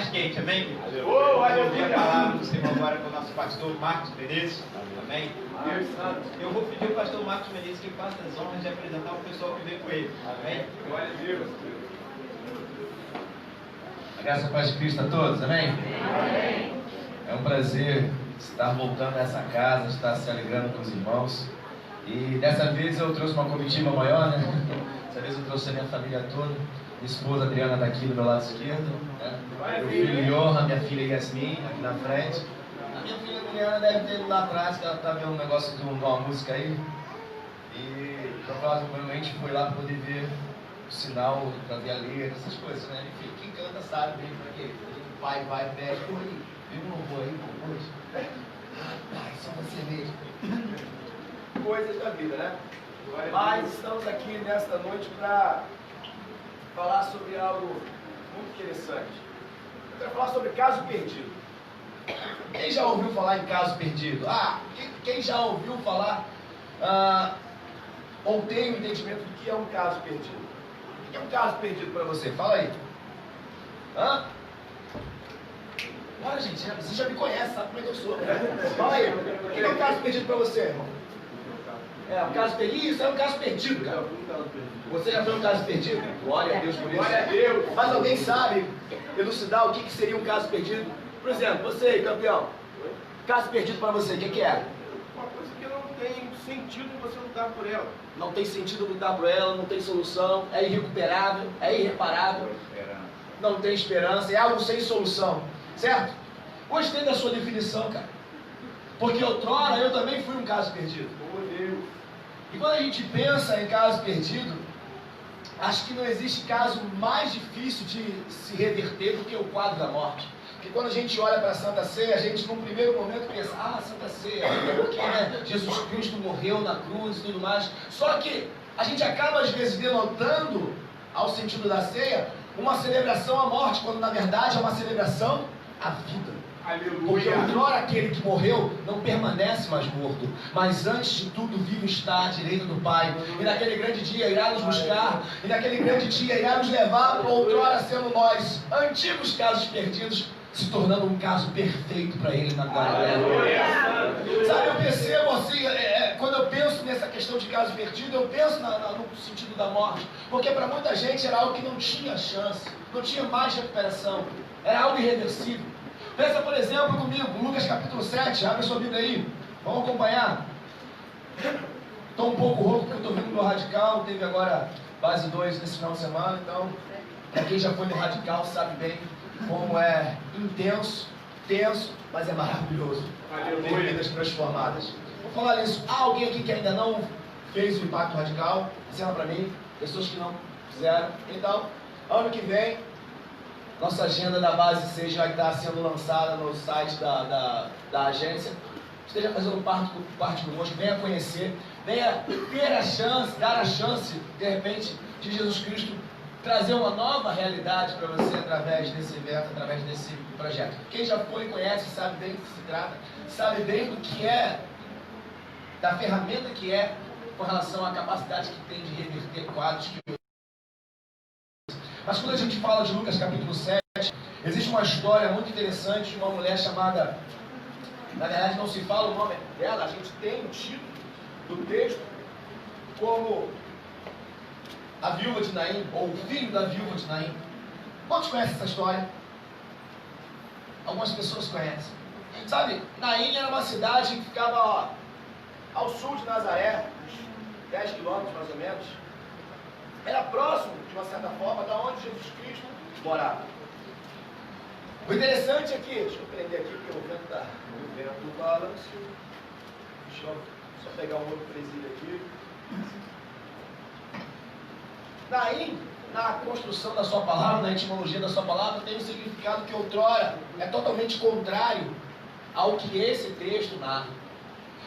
mais quente, amém? Eu vou pedir a palavra do Senhor agora com o nosso pastor Marcos Menezes, amém? Eu vou pedir ao pastor Marcos Menezes que faça as honras de apresentar o pessoal que veio com ele, amém? Glória a Deus. A graça e a paz de Cristo a todos, amém? Amém. É um prazer estar voltando a essa casa, estar se alegrando com os irmãos. E dessa vez eu trouxe uma comitiva maior, né? Dessa vez eu trouxe a minha família toda. Minha esposa Adriana está aqui do meu lado esquerdo, né? Meu filho Johan, minha filha Yasmin, aqui na frente. A minha filha Adriana deve ter ido lá atrás, que ela está vendo um negócio de uma música aí. E provavelmente foi lá para poder ver o sinal, para ver a letra, essas coisas, né? Enfim, quem canta sabe bem para quê. O pai vai, pede, pô, aí, viu um louvor aí, hoje? Ah, pai, só você mesmo. Coisas da vida, né? Mas estamos aqui nesta noite para falar sobre algo muito interessante. Eu quero falar sobre caso perdido. Quem já ouviu falar em caso perdido? Quem já ouviu falar ou tem o entendimento do que é um caso perdido? O que é um caso perdido para você? Fala aí. Olha, gente, você já me conhece, sabe como é que eu sou. Fala aí. O que é um caso perdido para você, irmão? Um caso perdido? Isso é um caso perdido, cara. Você já foi um caso perdido? Glória a Deus por isso. Glória a Deus. Mas alguém sabe elucidar o que seria um caso perdido? Por exemplo, você aí, campeão. Caso perdido para você, o que é? Uma coisa que não tem sentido você lutar por ela. Não tem sentido lutar por ela, não tem solução, é irrecuperável, é irreparável, não tem esperança, é algo sem solução, certo? Gostei da sua definição, cara. Porque outrora eu também fui um caso perdido. E quando a gente pensa em caso perdido, acho que não existe caso mais difícil de se reverter do que o quadro da morte. Porque quando a gente olha para a Santa Ceia, a gente num primeiro momento pensa, Santa Ceia, porque né, Jesus Cristo morreu na cruz e tudo mais. Só que a gente acaba às vezes denotando, ao sentido da ceia, uma celebração à morte, quando na verdade é uma celebração à vida. Aleluia. Porque outrora aquele que morreu não permanece mais morto, mas antes de tudo vivo está à direita do Pai. E naquele grande dia irá nos buscar, e naquele grande dia irá nos levar para outrora sendo nós, antigos casos perdidos, se tornando um caso perfeito para Ele na glória. Sabe, eu percebo assim, quando eu penso nessa questão de caso perdido, eu penso no sentido da morte, porque para muita gente era algo que não tinha chance, não tinha mais recuperação, era algo irreversível. Pensa, por exemplo, comigo, Lucas capítulo 7, abre sua Bíblia aí, vamos acompanhar. Estou um pouco rouco porque eu estou vindo do Radical, teve agora base 2 nesse final de semana, então, para quem já foi no Radical sabe bem como é intenso, tenso, mas é maravilhoso. Ter vidas transformadas. Vou falar nisso. Alguém aqui que ainda não fez o Impacto Radical? Ensina para mim, pessoas que não fizeram. Então, ano que vem, nossa agenda da base 6 vai estar sendo lançada no site da agência. Esteja fazendo parte conosco, venha conhecer, venha ter a chance, dar a chance, de repente, de Jesus Cristo trazer uma nova realidade para você através desse evento, através desse projeto. Quem já foi e conhece, sabe bem do que se trata, sabe bem do que é, da ferramenta que é, com relação à capacidade que tem de reverter quadros. Mas quando a gente fala de Lucas capítulo 7, existe uma história muito interessante de uma mulher chamada, na verdade não se fala o nome dela, a gente tem o título do texto como a viúva de Naim, ou o filho da viúva de Naim. Quantos conhecem essa história? Algumas pessoas conhecem. Sabe, Naim era uma cidade que ficava ao sul de Nazaré, uns 10 quilômetros mais ou menos. Era próximo, de uma certa forma, da onde Jesus Cristo morava. O interessante é que, deixa eu prender aqui, porque o vento balanço. Deixa eu só pegar um outro presídio aqui. Naim, na construção da sua palavra, na etimologia da sua palavra, tem um significado que outrora é totalmente contrário ao que esse texto narra.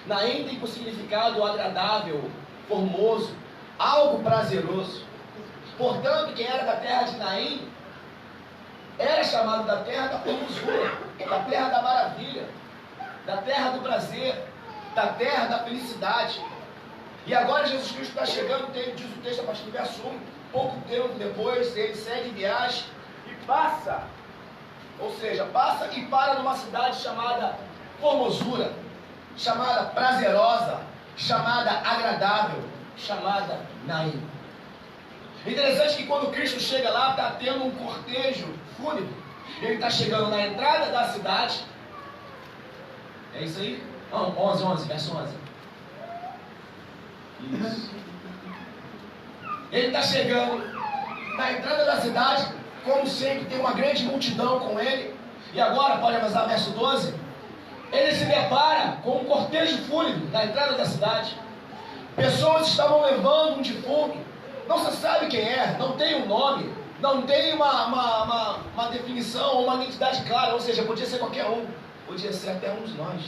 Naim tem um significado agradável, formoso, algo prazeroso. Portanto, quem era da terra de Naim era chamado da terra da formosura, da terra da maravilha, da terra do prazer, da terra da felicidade. E agora Jesus Cristo está chegando, diz o texto a partir do verso 1, pouco tempo depois, ele segue em viagem e passa Ou seja, passa e para numa cidade chamada formosura, chamada prazerosa, chamada agradável, chamada Naim. Interessante que quando Cristo chega lá, está tendo um cortejo fúnebre. Ele está chegando na entrada da cidade. É isso aí? 11, verso 11. Isso. Ele está chegando na entrada da cidade, como sempre, tem uma grande multidão com ele. E agora, pode avançar verso 12. Ele se depara com um cortejo fúnebre na entrada da cidade. Pessoas estavam levando um defunto. Não se sabe quem é, não tem um nome, não tem uma definição ou uma identidade clara. Ou seja, podia ser qualquer um, podia ser até um de nós.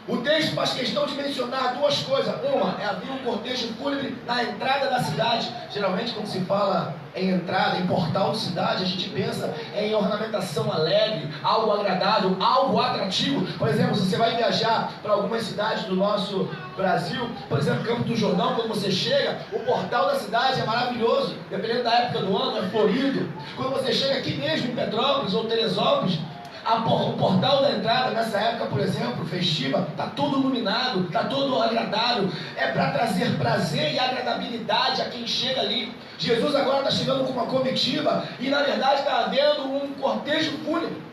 O texto faz questão de mencionar duas coisas. Uma, havia um cortejo fúnebre na entrada da cidade. Geralmente, quando se fala em entrada, em portal de cidade, a gente pensa em ornamentação alegre, algo agradável, algo atrativo. Por exemplo, se você vai viajar para algumas cidades do nosso Brasil, por exemplo, Campo do Jordão, quando você chega, o portal da cidade é maravilhoso. Dependendo da época do ano, é florido. Quando você chega aqui mesmo em Petrópolis ou Teresópolis, o portal da entrada, nessa época, por exemplo, festiva, está todo iluminado, está todo agradável. É para trazer prazer e agradabilidade a quem chega ali. Jesus agora está chegando com uma comitiva e, na verdade, está havendo um cortejo fúnebre.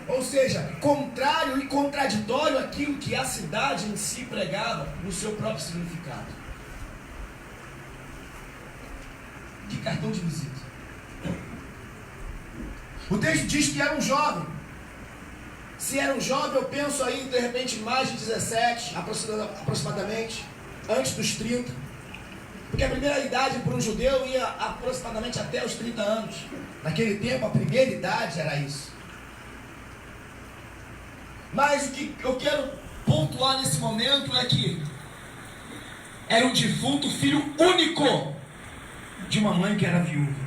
Ou seja, contrário e contraditório àquilo que a cidade em si pregava no seu próprio significado. Que cartão de visita. O texto diz que era um jovem. Se era um jovem, eu penso aí, de repente, mais de 17, aproximadamente, antes dos 30. Porque a primeira idade para um judeu ia aproximadamente até os 30 anos. Naquele tempo, a primeira idade era isso. Mas o que eu quero pontuar nesse momento é que era um defunto filho único de uma mãe que era viúva.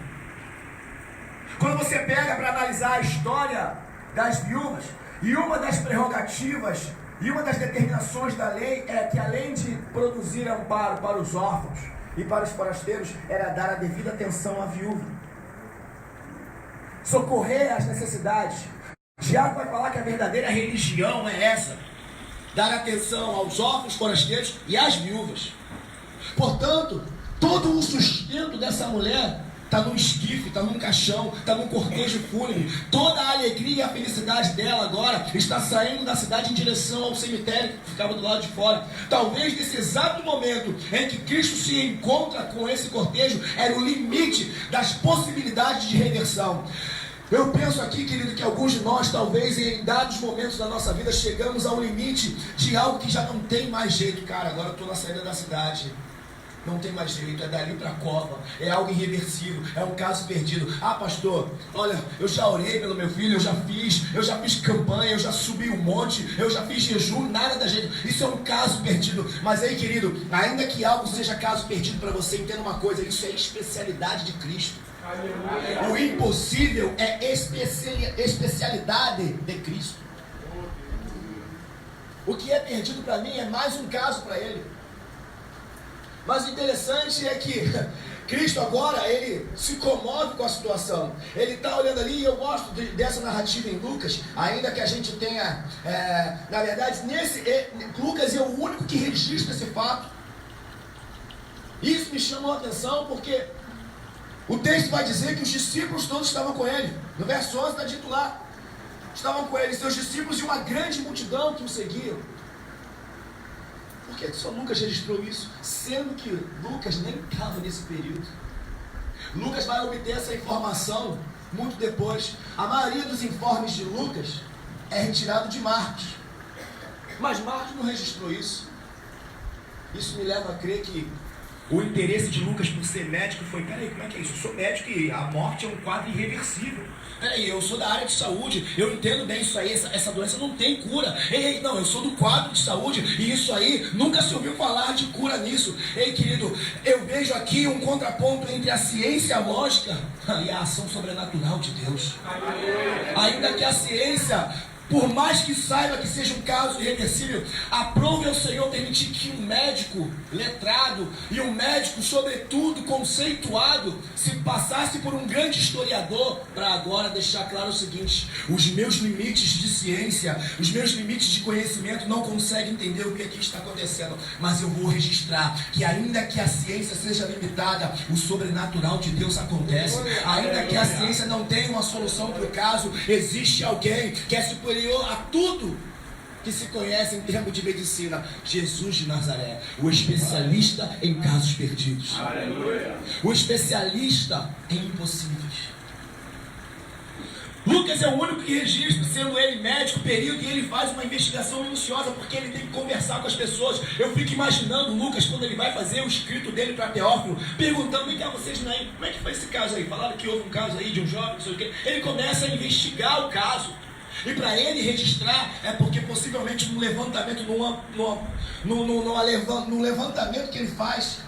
Quando você pega para analisar a história das viúvas, e uma das prerrogativas e uma das determinações da lei é que, além de produzir amparo para os órfãos e para os forasteiros, era dar a devida atenção à viúva, socorrer as necessidades. Tiago vai falar que a verdadeira religião é essa: dar atenção aos órfãos, forasteiros e às viúvas. Portanto, todo o sustento dessa mulher está num esquife, está num caixão, está num cortejo fúnebre. Toda a alegria e a felicidade dela agora está saindo da cidade em direção ao cemitério que ficava do lado de fora. Talvez nesse exato momento em que Cristo se encontra com esse cortejo, era o limite das possibilidades de reversão. Eu penso aqui, querido, que alguns de nós, talvez em dados momentos da nossa vida, chegamos ao limite de algo que já não tem mais jeito. Cara, agora eu estou na saída da cidade. Não tem mais jeito, é dali para a cova, é algo irreversível, é um caso perdido. Ah, pastor, olha, eu já orei pelo meu filho, eu já fiz campanha, eu já subi um monte, eu já fiz jejum, nada da jeito. Isso é um caso perdido. Mas aí, querido, ainda que algo seja caso perdido para você, entenda uma coisa: isso é especialidade de Cristo. O impossível é especialidade de Cristo. O que é perdido para mim é mais um caso para ele. Mas o interessante é que Cristo agora, ele se comove com a situação. Ele está olhando ali, e eu gosto dessa narrativa em Lucas, ainda que a gente tenha, na verdade, Lucas é o único que registra esse fato. Isso me chamou a atenção porque o texto vai dizer que os discípulos todos estavam com ele. No verso 11 está dito lá: estavam com ele seus discípulos e uma grande multidão que o seguiam. Por que só Lucas registrou isso? Sendo que Lucas nem estava nesse período. Lucas vai obter essa informação muito depois. A maioria dos informes de Lucas é retirado de Marcos. Mas Marcos não registrou isso. Isso me leva a crer que o interesse de Lucas por ser médico foi: peraí, como é que é isso? Eu sou médico e a morte é um quadro irreversível. Peraí, eu sou da área de saúde, eu entendo bem isso aí, essa doença não tem cura. Ei, não, eu sou do quadro de saúde e isso aí, nunca se ouviu falar de cura nisso. Ei, querido, eu vejo aqui um contraponto entre a ciência lógica e a ação sobrenatural de Deus. Ainda que a ciência Por mais que saiba que seja um caso irreversível, aprove ao Senhor permitir que um médico letrado e um médico, sobretudo, conceituado, se passasse por um grande historiador, para agora deixar claro o seguinte: os meus limites de ciência, os meus limites de conhecimento não conseguem entender o que aqui está acontecendo, mas eu vou registrar que ainda que a ciência seja limitada, o sobrenatural de Deus acontece. Ainda que a ciência não tenha uma solução para o caso, existe alguém que é superior a tudo que se conhece em termos de medicina: Jesus de Nazaré, o especialista em casos perdidos. Aleluia. O especialista em impossíveis. Lucas é o único que registra, sendo ele médico, perito, e ele faz uma investigação minuciosa, porque ele tem que conversar com as pessoas. Eu fico imaginando Lucas, quando ele vai fazer o escrito dele para Teófilo, perguntando: vem cá, vocês, né? Como é que foi esse caso aí? Falaram que houve um caso aí de um jovem, não sei o quê. Ele começa a investigar o caso. E para ele registrar, é porque possivelmente no levantamento, no levantamento que ele faz,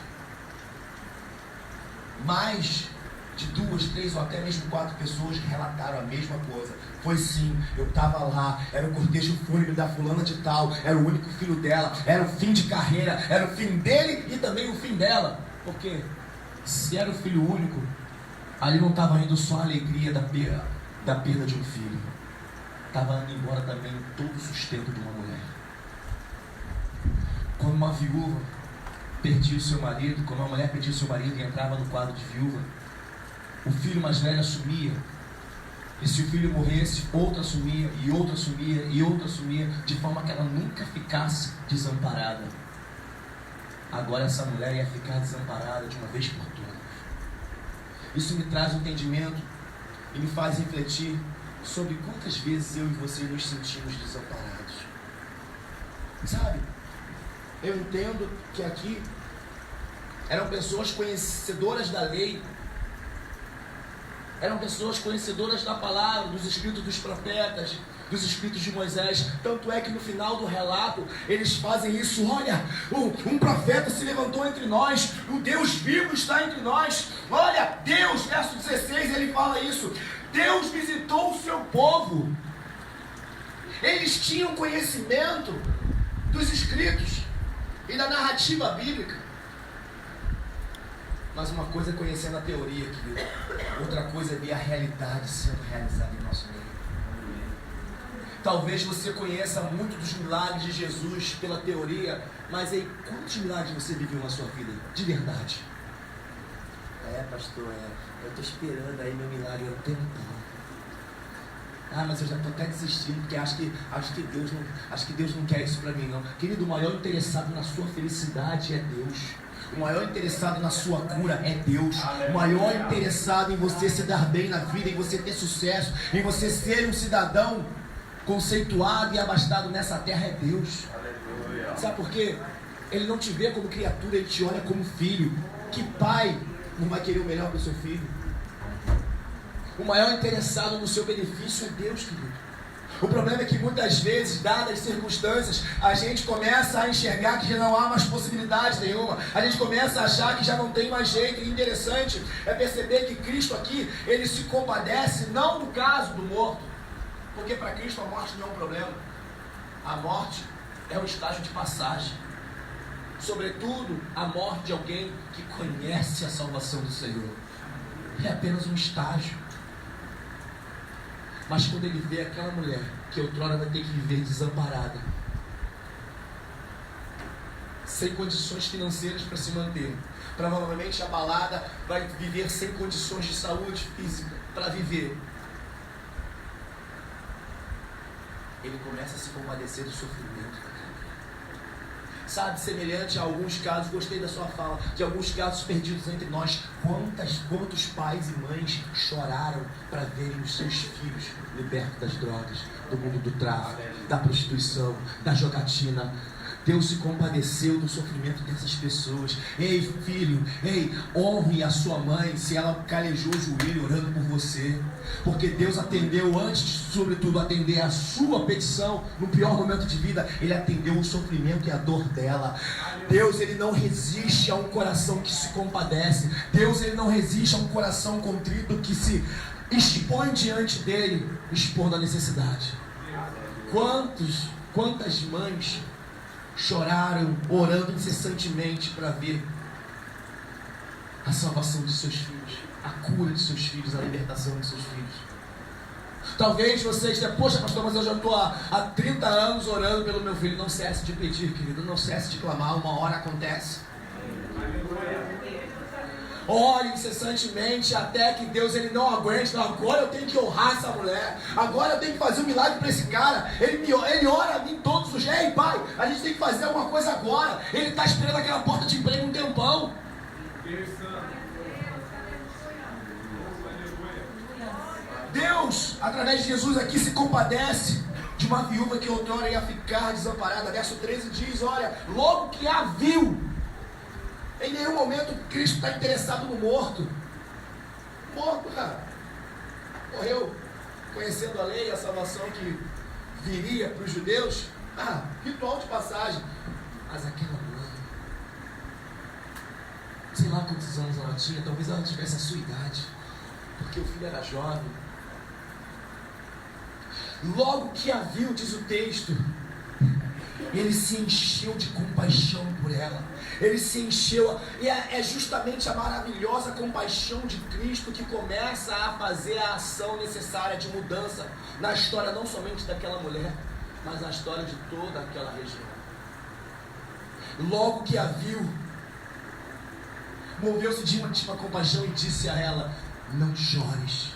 mais de 2, 3 ou até mesmo 4 pessoas relataram a mesma coisa. Foi sim, eu estava lá, era o cortejo fúnebre da fulana de tal, era o único filho dela, era o fim de carreira, era o fim dele e também o fim dela. Porque se era o filho único, ali não estava indo só a alegria da perda de um filho, estava indo embora também todo o sustento de uma mulher. Quando uma viúva perdia o seu marido, quando uma mulher perdia o seu marido e entrava no quadro de viúva, o filho mais velho assumia. E se o filho morresse, outro assumia, e outro assumia, e outro assumia, de forma que ela nunca ficasse desamparada. Agora essa mulher ia ficar desamparada de uma vez por todas. Isso me traz um entendimento e me faz refletir sobre quantas vezes eu e você nos sentimos desamparados. Sabe, eu entendo que aqui eram pessoas conhecedoras da lei, eram pessoas conhecedoras da palavra, dos escritos dos profetas, dos escritos de Moisés. Tanto é que no final do relato eles fazem isso: olha, um profeta se levantou entre nós, o Deus vivo está entre nós. Olha, Deus, verso 16, ele fala isso: Deus visitou o seu povo. Eles tinham conhecimento dos escritos e da narrativa bíblica. Mas uma coisa é conhecer a teoria, querido. Outra coisa é ver a realidade sendo realizada em nosso meio. Talvez você conheça muito dos milagres de Jesus pela teoria, mas aí, quantos milagres você viveu na sua vida, de verdade? Pastor, eu estou esperando aí meu milagre há um tempo. Mas eu já estou até desistindo, porque acho que Deus não quer isso para mim, não. Querido, o maior interessado na sua felicidade é Deus. O maior interessado na sua cura é Deus. O maior interessado em você se dar bem na vida, em você ter sucesso, em você ser um cidadão conceituado e abastado nessa terra é Deus. Sabe por quê? Ele não te vê como criatura, ele te olha como filho. Que pai não vai querer o melhor para o seu filho? O maior interessado no seu benefício é Deus, querido. O problema é que muitas vezes, dadas as circunstâncias, a gente começa a enxergar que já não há mais possibilidade nenhuma. A gente começa a achar que já não tem mais jeito. E interessante é perceber que Cristo aqui, ele se compadece não no caso do morto, porque para Cristo a morte não é um problema. A morte é um estágio de passagem. Sobretudo, a morte de alguém que conhece a salvação do Senhor. É apenas um estágio. Mas quando ele vê aquela mulher que outrora vai ter que viver desamparada, sem condições financeiras para se manter, provavelmente abalada, vai viver sem condições de saúde física para viver, ele começa a se compadecer do sofrimento. Sabe, semelhante a alguns casos, gostei da sua fala, de alguns casos perdidos entre nós. Quantos pais e mães choraram para verem os seus filhos libertos das drogas, do mundo do tráfico, da prostituição, da jogatina. Deus se compadeceu do sofrimento dessas pessoas. Ei, filho, honre a sua mãe se ela calejou o joelho orando por você, porque Deus atendeu, antes de sobretudo atender a sua petição no pior momento de vida, Ele atendeu o sofrimento e a dor dela. Deus, Ele não resiste a um coração que se compadece. Deus, Ele não resiste a um coração contrito que se expõe diante dele, expondo a necessidade. Quantas mães choraram orando incessantemente para ver a salvação de seus filhos, a cura de seus filhos, a libertação de seus filhos? Talvez você esteja, poxa pastor, mas eu já estou há 30 anos orando pelo meu filho. Não cesse de pedir, querido, não cesse de clamar, uma hora acontece. Ore incessantemente até que Deus ele não aguente. Não, agora eu tenho que honrar essa mulher, agora eu tenho que fazer um milagre para esse cara. Ele ora a mim todos os dias. Ei pai, a gente tem que fazer alguma coisa agora. Ele está esperando aquela porta de emprego um tempão. Deus, através de Jesus aqui, se compadece de uma viúva que outrora ia ficar desamparada. Verso 13 diz, olha, logo que a viu. Em nenhum momento Cristo está interessado no morto. Morto, cara. Morreu conhecendo a lei, a salvação que viria para os judeus. Ritual de passagem. Mas aquela mãe, sei lá quantos anos ela tinha, talvez ela tivesse a sua idade, porque o filho era jovem. Logo que a viu, diz o texto, ele se encheu de compaixão por ela. Ele se encheu, e é justamente a maravilhosa compaixão de Cristo que começa a fazer a ação necessária de mudança na história não somente daquela mulher, mas na história de toda aquela região. Logo que a viu, moveu-se de íntima compaixão e disse a ela, não chores.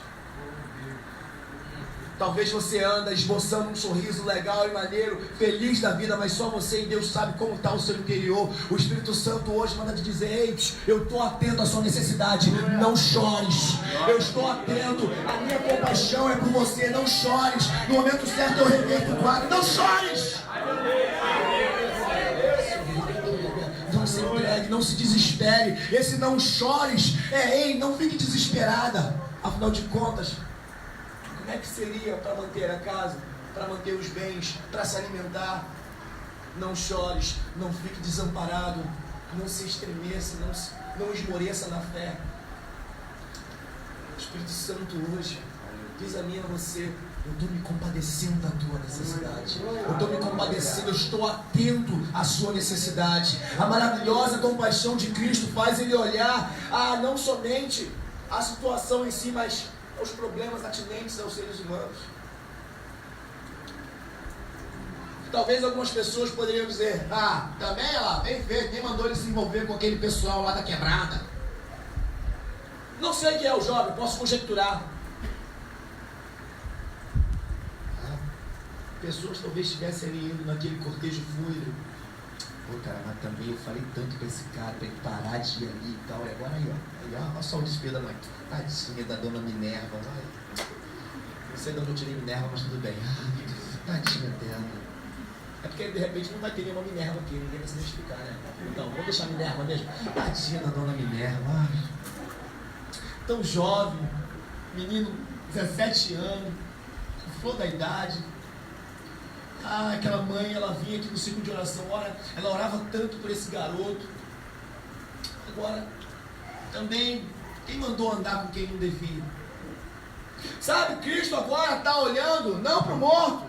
Talvez você anda esboçando um sorriso legal e maneiro, feliz da vida, mas só você e Deus sabe como está o seu interior. O Espírito Santo hoje manda te dizer, ei, eu estou atento à sua necessidade, não chores. Eu estou atento, a minha compaixão é por você, não chores. No momento certo eu reverto o quadro, não chores. Não se entregue, não se desespere. Esse não chores ei, não fique desesperada. Afinal de contas, como é que seria para manter a casa, para manter os bens, para se alimentar? Não chores, não fique desamparado, não se estremeça, não esmoreça na fé. O Espírito Santo hoje diz a mim e a você, eu estou me compadecendo da tua necessidade. Eu estou me compadecendo, eu estou atento à sua necessidade. A maravilhosa compaixão de Cristo faz ele olhar não somente a situação em si, mas os problemas atinentes aos seres humanos. Talvez algumas pessoas poderiam dizer, também ela, bem feito, quem mandou ele se envolver com aquele pessoal lá da quebrada? Não sei quem é o jovem, posso conjecturar. Pessoas talvez estivessem indo naquele cortejo fúnebre. Pô, cara, mas também eu falei tanto pra esse cara, pra ele parar de ir ali e tal. E agora aí, ó. Olha só o desespero da mãe. Tadinha da dona Minerva. Não sei de onde eu tirei Minerva, mas tudo bem. Tadinha dela. É porque de repente não vai ter nenhuma Minerva aqui, ninguém vai se identificar, né? Então, vamos deixar Minerva mesmo. Tadinha da dona Minerva. Tão jovem, menino, 17 anos, flor da idade. Aquela mãe, ela vinha aqui no ciclo de oração, ela orava tanto por esse garoto. Agora, também, quem mandou andar com quem não devia? Sabe, Cristo agora está olhando, não para o morto.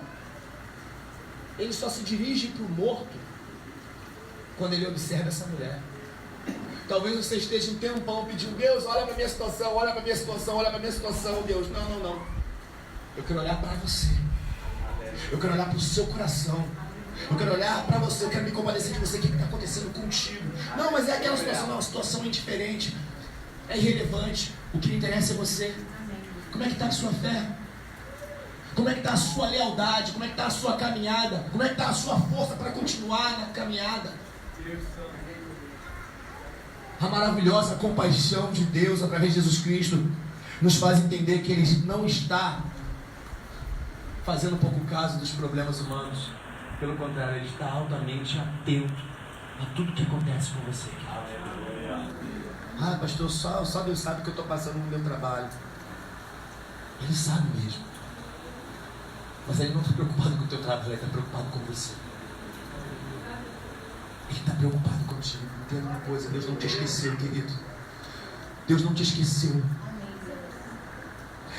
Ele só se dirige para o morto quando ele observa essa mulher. Talvez você esteja um tempão pedindo, Deus, olha para a minha situação, olha para a minha situação, olha para a minha situação, Deus. Não. Eu quero olhar para você. Eu quero olhar para o seu coração. Eu quero olhar para você. Eu quero me compadecer de você. O que está acontecendo contigo? Não, mas é aquela situação. Não, a situação é indiferente. É irrelevante. O que me interessa é você. Como é que está a sua fé? Como é que está a sua lealdade? Como é que está a sua caminhada? Como é que está a sua força para continuar na caminhada? A maravilhosa compaixão de Deus através de Jesus Cristo nos faz entender que Ele não está fazendo pouco caso dos problemas humanos. Pelo contrário, Ele está altamente atento a tudo que acontece com você. Pastor, só Deus sabe o que eu estou passando no meu trabalho. Ele sabe mesmo. Mas Ele não está preocupado com o teu trabalho, Ele está preocupado com você. Ele está preocupado contigo. Entenda uma coisa, Deus não te esqueceu, querido. Deus não te esqueceu.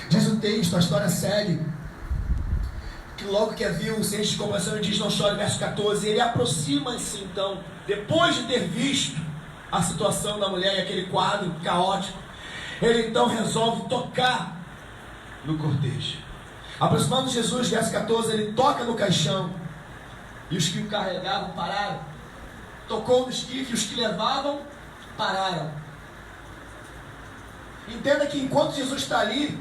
Diz o texto, a história segue, que logo que a viu, se enche de compaixão e diz: não chore, verso 14. Ele aproxima-se então, depois de ter visto a situação da mulher e aquele quadro caótico, ele então resolve tocar no cortejo. Aproximando Jesus, verso 14, ele toca no caixão, e os que o carregavam pararam. Tocou no esquife, e os que levavam pararam. Entenda que enquanto Jesus está ali,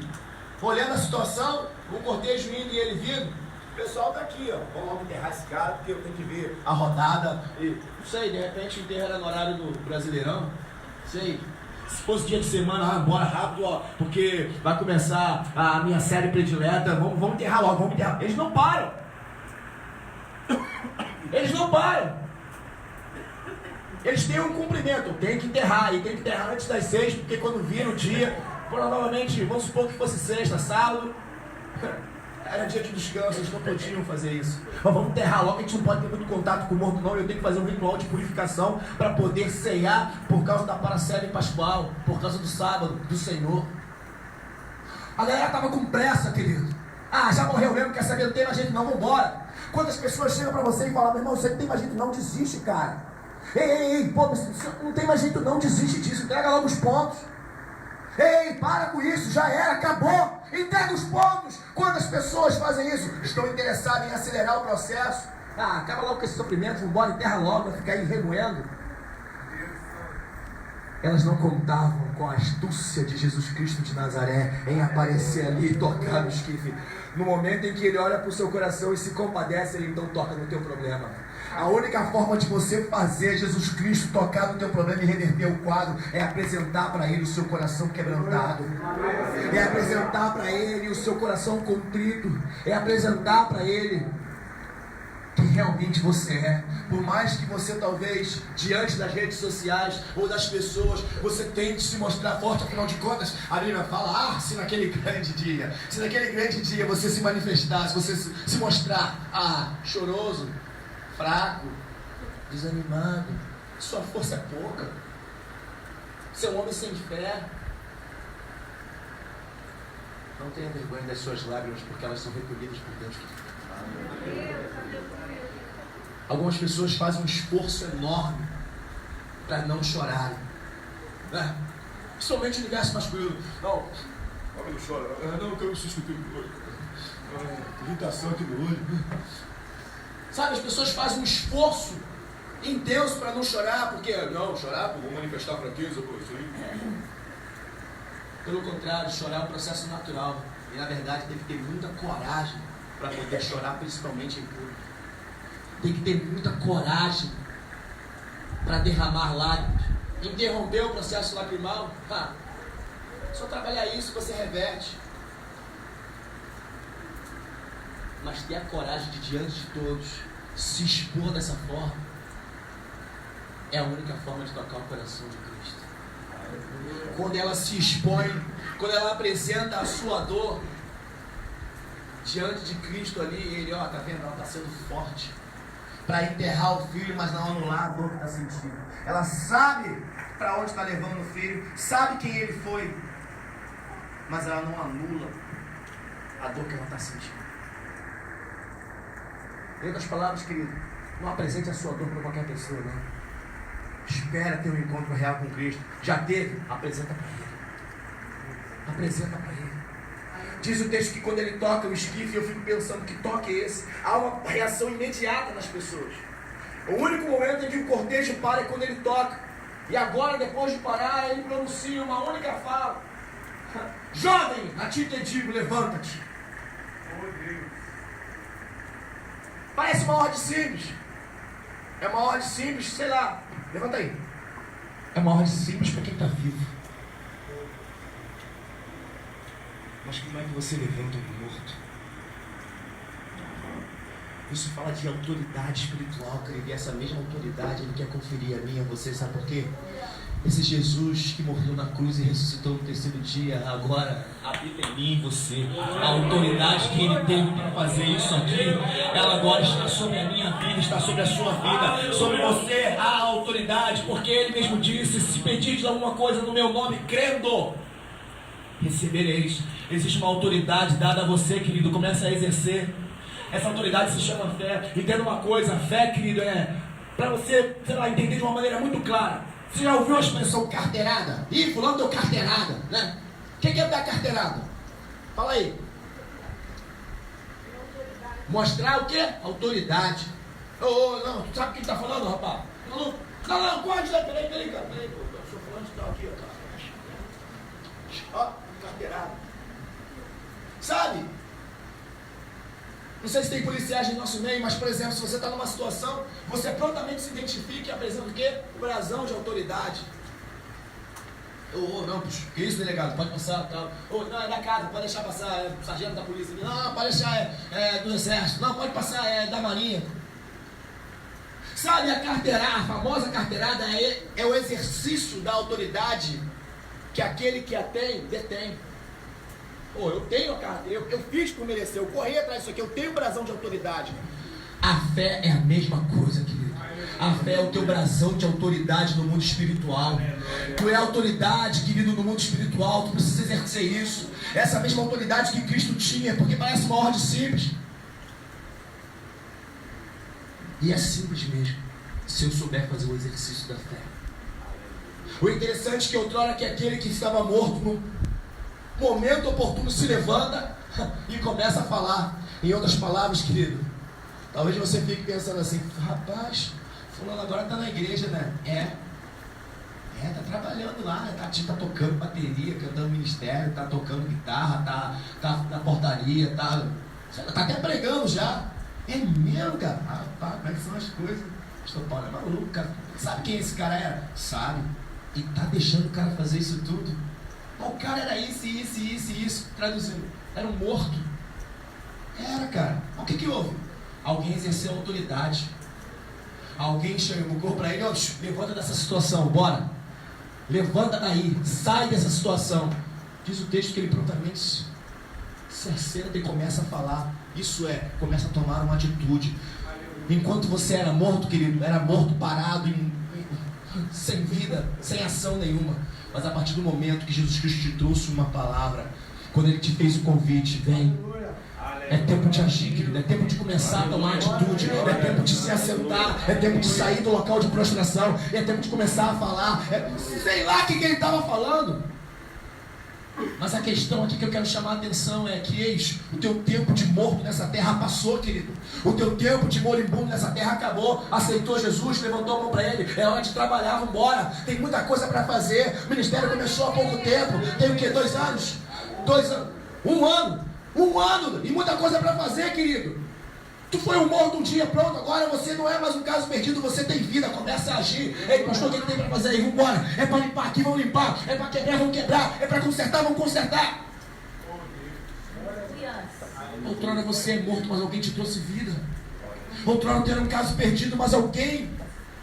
olhando a situação, o cortejo indo e ele vindo, o pessoal está aqui, ó. Vamos logo enterrar esse cara, porque eu tenho que ver a rodada. E, não sei, de repente o enterro era no horário do Brasileirão. Sei. Se fosse dia de semana, bora rápido, ó, porque vai começar a minha série predileta. Vamos enterrar logo, vamos enterrar. Eles não param. Eles não param. Eles têm um cumprimento, tem que enterrar, e tem que enterrar antes das 6, porque quando vira o dia, provavelmente, vamos supor que fosse sexta, sábado, era dia de descanso, eles não podiam fazer isso. Mas vamos enterrar logo, a gente não pode ter muito contato com o morto não, eu tenho que fazer um ritual de purificação para poder ceiar por causa da paracélia pascual, por causa do sábado, do Senhor. A galera estava com pressa, querido. Ah, já morreu mesmo, quer saber, não tem mais jeito não, vambora. Quantas pessoas chegam para você e falam: meu irmão, você não tem mais jeito não, desiste, cara. Ei, pô, não tem mais jeito não, desiste disso, entrega logo os pontos. Ei, para com isso, já era, acabou, entrega os pontos. Quantas pessoas fazem isso? Estão interessadas em acelerar o processo. Ah, acaba logo com esse sofrimento, vambora, enterra logo, vai ficar aí remoendo. Elas não contavam com a astúcia de Jesus Cristo de Nazaré em aparecer ali e tocar no esquife. No momento em que ele olha para o seu coração e se compadece, ele então toca no teu problema. A única forma de você fazer Jesus Cristo tocar no teu problema e reverter o quadro é apresentar para ele o seu coração quebrantado. É apresentar para ele o seu coração contrito. É apresentar para ele que realmente você é. Por mais que você talvez, diante das redes sociais ou das pessoas, você tente se mostrar forte, afinal de contas, a Bíblia fala: se naquele grande dia você se manifestar, se você se mostrar choroso, fraco, desanimado, sua força é pouca, você é um homem sem fé. Não tenha vergonha das suas lágrimas, porque elas são recolhidas por Deus. Algumas pessoas fazem um esforço enorme para não chorarem, né? Principalmente no universo masculino. Não, homem não chora. Não, eu quero susto aqui no olho. Irritação aqui no olho. Sabe, as pessoas fazem um esforço intenso para não chorar, porque não, chorar, vou manifestar fraqueza, por isso aí. Pelo contrário, chorar é um processo natural. E na verdade tem que ter muita coragem para poder chorar, principalmente em público. Tem que ter muita coragem para derramar lágrimas. Interromper o processo lacrimal, só trabalhar isso você reverte. Mas ter a coragem de, diante de todos, se expor dessa forma, é a única forma de tocar o coração de Cristo. Quando ela se expõe, quando ela apresenta a sua dor diante de Cristo ali, ele, tá vendo, ela está sendo forte para enterrar o filho, mas não anular a dor que está sentindo. Ela sabe para onde está levando o filho, sabe quem ele foi, mas ela não anula a dor que ela está sentindo. Em outras palavras, querido, não apresente a sua dor para qualquer pessoa, não. Espera ter um encontro real com Cristo. Já teve? Apresenta para ele. Apresenta para ele. Diz o texto que quando ele toca o esquife, eu fico pensando: que toque é esse? Há uma reação imediata nas pessoas. O único momento em que o cortejo para é quando ele toca. E agora, depois de parar, ele pronuncia uma única fala: jovem, a ti te digo, levanta-te. Parece uma ordem simples. É uma ordem simples, sei lá. Levanta aí. É uma ordem simples para quem está vivo. Mas como é que você levanta um morto? Isso fala de autoridade espiritual, querido. E essa mesma autoridade ele quer conferir a mim e a você. Sabe por quê? Esse Jesus que morreu na cruz e ressuscitou no terceiro dia, agora habita em mim e você. A autoridade que ele tem para fazer isso aqui, ela agora está sobre a minha vida, está sobre a sua vida, sobre você. A autoridade, porque ele mesmo disse: se pedirdes alguma coisa no meu nome, crendo, recebereis. Existe uma autoridade dada a você, querido. Começa a exercer. Essa autoridade se chama fé. Entenda uma coisa, a fé, querido, para você, sei lá, entender de uma maneira muito clara. Você já ouviu a expressão carteirada? Ih, fulano deu carteirada, né? O que é dar carteirada? Fala aí. Mostrar o quê? Autoridade. Não, tu sabe o que ele está falando, rapaz? Não, pode, peraí, cara. Peraí, eu sou fulano de tal aqui, ó. Ó, carteirada. Sabe? Não sei se tem policiais no nosso meio, mas, por exemplo, se você está numa situação, você prontamente se identifica e apresenta o quê? O brasão de autoridade. Não, puxa, que isso, delegado? Pode passar, tal. Não, é da casa, pode deixar passar, é sargento da polícia. Não, pode deixar, é do exército. Não, pode passar, é da marinha. Sabe, a famosa carteirada é o exercício da autoridade que aquele que a tem, detém. Eu tenho a carteira, eu fiz por merecer, eu corri atrás disso aqui, eu tenho brasão de autoridade. A fé é a mesma coisa, querido. A fé é o teu brasão de autoridade no mundo espiritual. Tu é autoridade, querido, no mundo espiritual. Tu precisa exercer isso. Essa mesma autoridade que Cristo tinha, porque parece uma ordem simples. E é simples mesmo, se eu souber fazer o exercício da fé. O interessante é que outrora que aquele que estava morto no momento oportuno se levanta e começa a falar. Em outras palavras, querido, talvez você fique pensando assim: rapaz, fulano agora está na igreja, né? Tá trabalhando lá, né? Tá tocando bateria, cantando ministério, tá tocando guitarra, tá na portaria, tá até pregando já. É mesmo, cara? Rapaz, como é que são as coisas? Pastor Paulo é maluco, cara. Sabe quem esse cara era? Sabe. E tá deixando o cara fazer isso tudo. O cara era isso. Traduzindo, era um morto. Era, cara. O que houve? Alguém exerceu autoridade. Alguém chegou para ele: levanta dessa situação, bora. Levanta daí, sai dessa situação. Diz o texto que ele prontamente se assenta e começa a falar. Isso começa a tomar uma atitude. Enquanto você era morto, querido, era morto parado, sem vida, sem ação nenhuma. Mas a partir do momento que Jesus Cristo te trouxe uma palavra, quando Ele te fez o convite: vem. É tempo de agir, querido. É tempo de começar a tomar atitude. É tempo de se assentar. É tempo de sair do local de prostração. É tempo de começar a falar. Sei lá o que ele estava falando. Mas a questão aqui que eu quero chamar a atenção é que, eis, o teu tempo de morto nessa terra passou, querido. O teu tempo de moribundo nessa terra acabou. Aceitou Jesus, levantou a mão para Ele. É hora de trabalhar, vamos embora. Tem muita coisa para fazer. O ministério começou há pouco tempo. Tem o quê? 2 anos? 2 anos? 1 ano? 1 ano e muita coisa para fazer, querido. Tu foi um morto um dia, pronto, agora você não é mais um caso perdido, você tem vida, começa a agir. Ei, pastor, o que tem para fazer aí? Vamos embora. É para limpar aqui, vamos limpar. É para quebrar, vamos quebrar. É para consertar, vamos consertar. Outrora você é morto, mas alguém te trouxe vida. Outrora tu era um caso perdido, mas alguém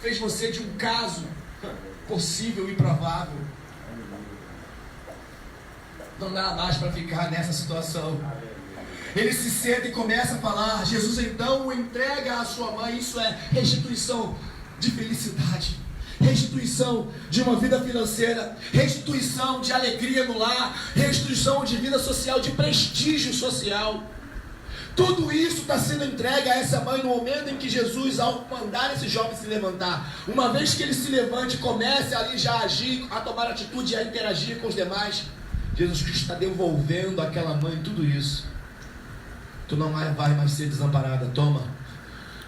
fez você de um caso possível e provável. Não dá mais para ficar nessa situação. Ele se senta e começa a falar. Jesus então o entrega à sua mãe. Isso é restituição de felicidade, restituição de uma vida financeira, restituição de alegria no lar, restituição de vida social, de prestígio social. Tudo isso está sendo entregue a essa mãe no momento em que Jesus, ao mandar esse jovem se levantar, uma vez que ele se levante e comece ali já a agir, a tomar atitude e a interagir com os demais, Jesus Cristo está devolvendo àquela mãe tudo isso. Tu não vai mais ser desamparada, toma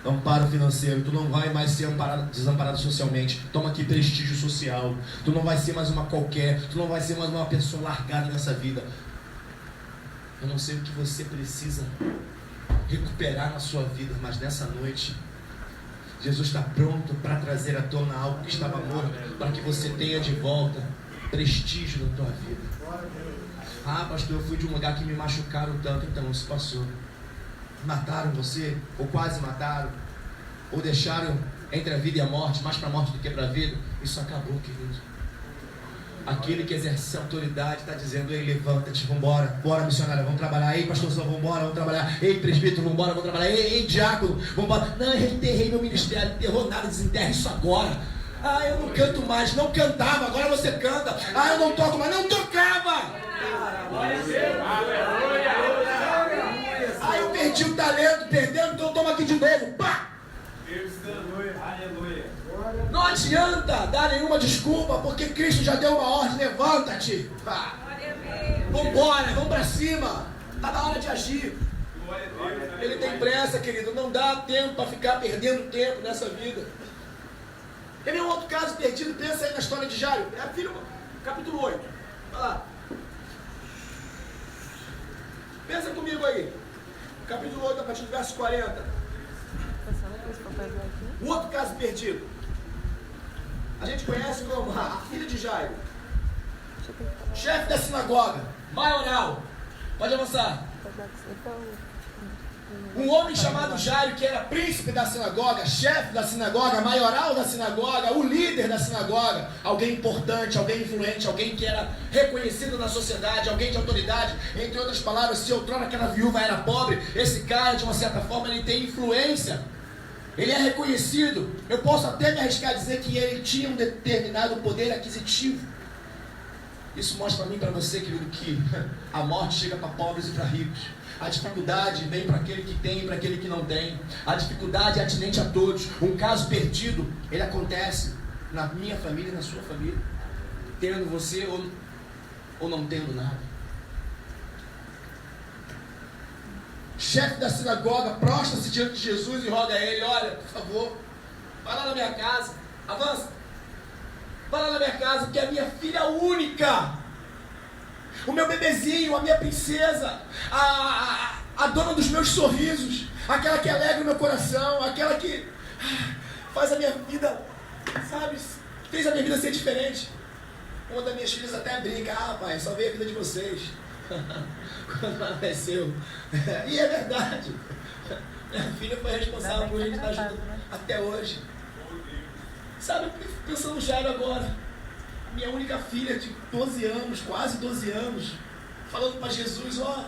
amparo financeiro. Tu não vai mais ser desamparada socialmente. Toma aqui prestígio social. Tu não vai ser mais uma qualquer. Tu não vai ser mais uma pessoa largada nessa vida. Eu não sei o que você precisa recuperar na sua vida, mas nessa noite Jesus está pronto para trazer à tona algo que estava morto, para que você tenha de volta prestígio na tua vida. Ah, pastor, eu fui de um lugar que me machucaram tanto. Então, isso passou. Mataram você, ou quase mataram, ou deixaram entre a vida e a morte, mais para a morte do que para a vida. Isso acabou, querido. Aquele que exerce autoridade está dizendo: ei, levanta-te, vamos embora, bora missionária, vamos trabalhar. Ei, pastor, vamos embora, vamos trabalhar. Ei, presbítero, vamos embora, vamos trabalhar. Ei, diácono, vamos embora. Não, eu enterrei meu ministério, enterrou nada, desenterra isso agora. Ah, eu não canto mais, não cantava, agora você canta. Ah, eu não toco mais, não tocava. Ah, eu perdi perdi o talento, perdendo, então toma aqui de novo. Pá! Aleluia. Não adianta dar nenhuma desculpa, porque Cristo já deu uma ordem, levanta-te. Vambora, vamos pra cima. Tá na hora de agir. Ele tem pressa, querido. Não dá tempo para ficar perdendo tempo nessa vida. Tem nenhum outro caso perdido? Pensa aí na história de Jairo. É filho, capítulo 8. Vai lá. Pensa comigo aí. Capítulo 8, a partir do verso 40. O outro caso perdido. A gente conhece como a filha de Jairo. Chefe da sinagoga. Maioral. Pode avançar. Um homem chamado Jairo, que era príncipe da sinagoga, chefe da sinagoga, maioral da sinagoga, o líder da sinagoga, alguém importante, alguém influente, alguém que era reconhecido na sociedade, alguém de autoridade. Entre outras palavras, se outrora aquela viúva era pobre, esse cara, de uma certa forma, ele tem influência. Ele é reconhecido. Eu posso até me arriscar a dizer que ele tinha um determinado poder aquisitivo. Isso mostra para mim e para você, querido, que a morte chega para pobres e para ricos. A dificuldade vem para aquele que tem e para aquele que não tem. A dificuldade é atinente a todos. Um caso perdido, ele acontece na minha família e na sua família, tendo você ou não tendo nada. Chefe da sinagoga prostra-se diante de Jesus e roga a ele: olha, por favor, vai lá na minha casa, avança, vai lá na minha casa, que é a minha filha única, o meu bebezinho, a minha princesa, a dona dos meus sorrisos, aquela que alegra o meu coração, aquela que faz a minha vida, sabe, fez a minha vida ser diferente. Uma das minhas filhas até brinca: ah, pai, só veio a vida de vocês. Quando ela nasceu. E é verdade. Minha filha foi responsável por a gente estar junto até hoje. Sabe, pensando no Jairo agora, minha única filha de 12 anos, quase 12 anos, falando para Jesus: ó,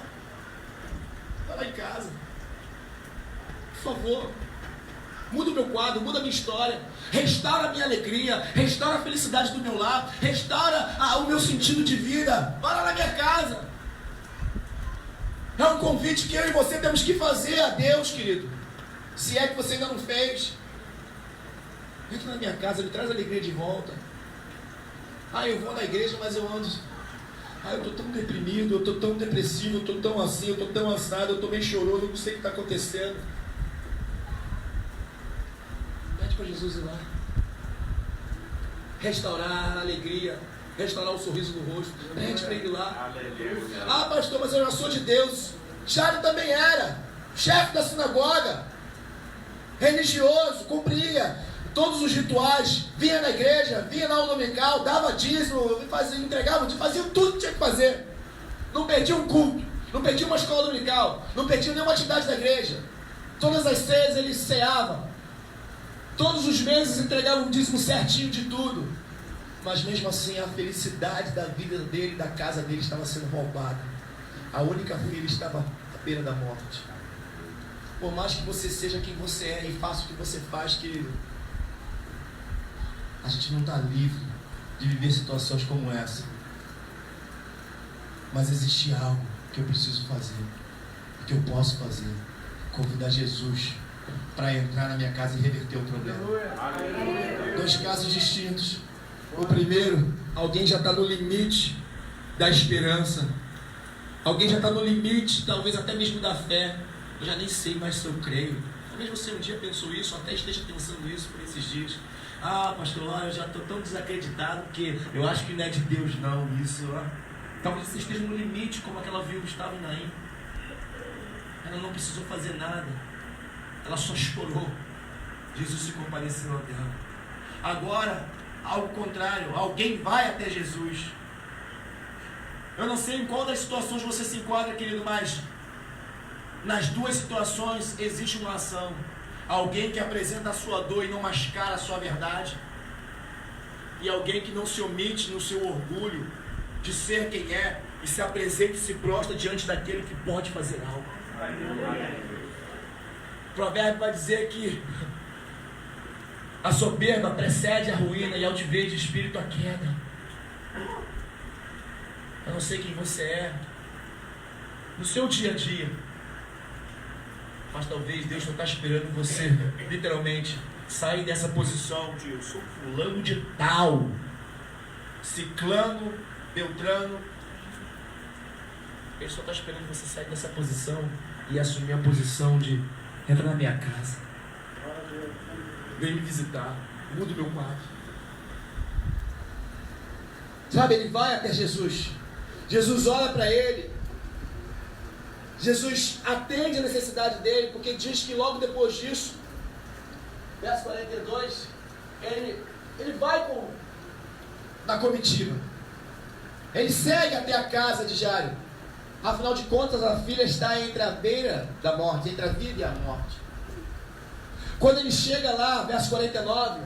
vai lá em casa, por favor, muda o meu quadro, muda a minha história, restaura a minha alegria, restaura a felicidade do meu lar, restaura o meu sentido de vida, vai lá na minha casa. É um convite que eu e você temos que fazer a Deus, querido. Se é que você ainda não fez, entra na minha casa, me traz a alegria de volta. Ah, eu vou na igreja, mas eu ando. Ah, eu estou tão deprimido, eu estou tão depressivo, eu estou tão assim, eu estou tão assado, eu estou meio choroso, eu não sei o que está acontecendo. Pede para Jesus ir lá. Restaurar a alegria, restaurar o sorriso no rosto. Pede para ele lá. Ah, pastor, mas eu já sou de Deus. Jairo também era chefe da sinagoga, religioso, cumpria todos os rituais, vinha na igreja, vinha na aula dominical, dava dízimo, entregava, fazia tudo que tinha que fazer. Não perdia um culto, não perdia uma escola dominical, não perdia nenhuma atividade da igreja. Todas as ceias ele ceava, todos os meses entregava um dízimo certinho de tudo. Mas mesmo assim a felicidade da vida dele, da casa dele, estava sendo roubada. A única filha estava à beira da morte. Por mais que você seja quem você é e faça o que você faz, querido, a gente não está livre de viver situações como essa. Mas existe algo que eu preciso fazer, que eu posso fazer: convidar Jesus para entrar na minha casa e reverter o problema. Dois casos distintos. O primeiro, alguém já está no limite da esperança. Alguém já está no limite, talvez até mesmo da fé. Eu já nem sei mais se eu creio. Talvez você um dia pensou isso, ou até esteja pensando isso por esses dias. Ah, pastor, eu já estou tão desacreditado que eu acho que não é de Deus não, isso. Talvez você esteja no limite, como aquela viúva estava em Naim. Ela não precisou fazer nada. Ela só chorou. Jesus se compadeceu dela. Agora, ao contrário, alguém vai até Jesus. Eu não sei em qual das situações você se enquadra, querido, mas nas duas situações existe uma ação. Alguém que apresenta a sua dor e não mascara a sua verdade. E alguém que não se omite no seu orgulho de ser quem é e se apresenta e se prostra diante daquele que pode fazer algo. O provérbio vai dizer que a soberba precede a ruína e a altivez de espírito a queda. Eu não sei quem você é no seu dia a dia, Mas talvez Deus não está esperando você, literalmente, sair dessa posição de eu sou fulano de tal, ciclano, beltrano. Ele só está esperando você sair dessa posição e assumir a posição de entra na minha casa, vem me visitar, muda o meu quarto. Sabe, ele vai até Jesus. Jesus olha para ele. Jesus atende a necessidade dele, porque diz que logo depois disso, verso 42, ele vai na comitiva. Ele segue até a casa de Jairo. Afinal de contas, a filha está entre a beira da morte, entre a vida e a morte. Quando ele chega lá, verso 49,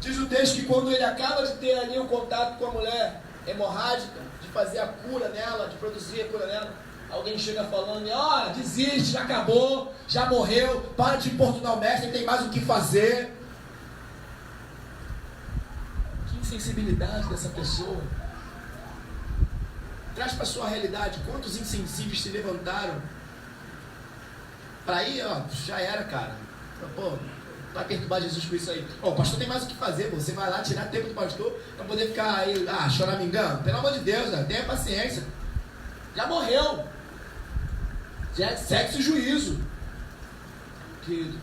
diz o texto que quando ele acaba de ter ali um contato com a mulher hemorrágica, de fazer a cura nela, de produzir a cura nela, alguém chega falando, ó, desiste, já acabou, já morreu, para de importunar o mestre, tem mais o que fazer. Que insensibilidade dessa pessoa. Traz para a sua realidade, quantos insensíveis se levantaram para ir, ó, já era, cara. Pô, vai perturbar Jesus com isso aí. Ó, o pastor tem mais o que fazer, você vai lá tirar tempo do pastor para poder ficar aí, choramingando. Pelo amor de Deus, tenha paciência. Já morreu. Já é sexo e juízo. Querido,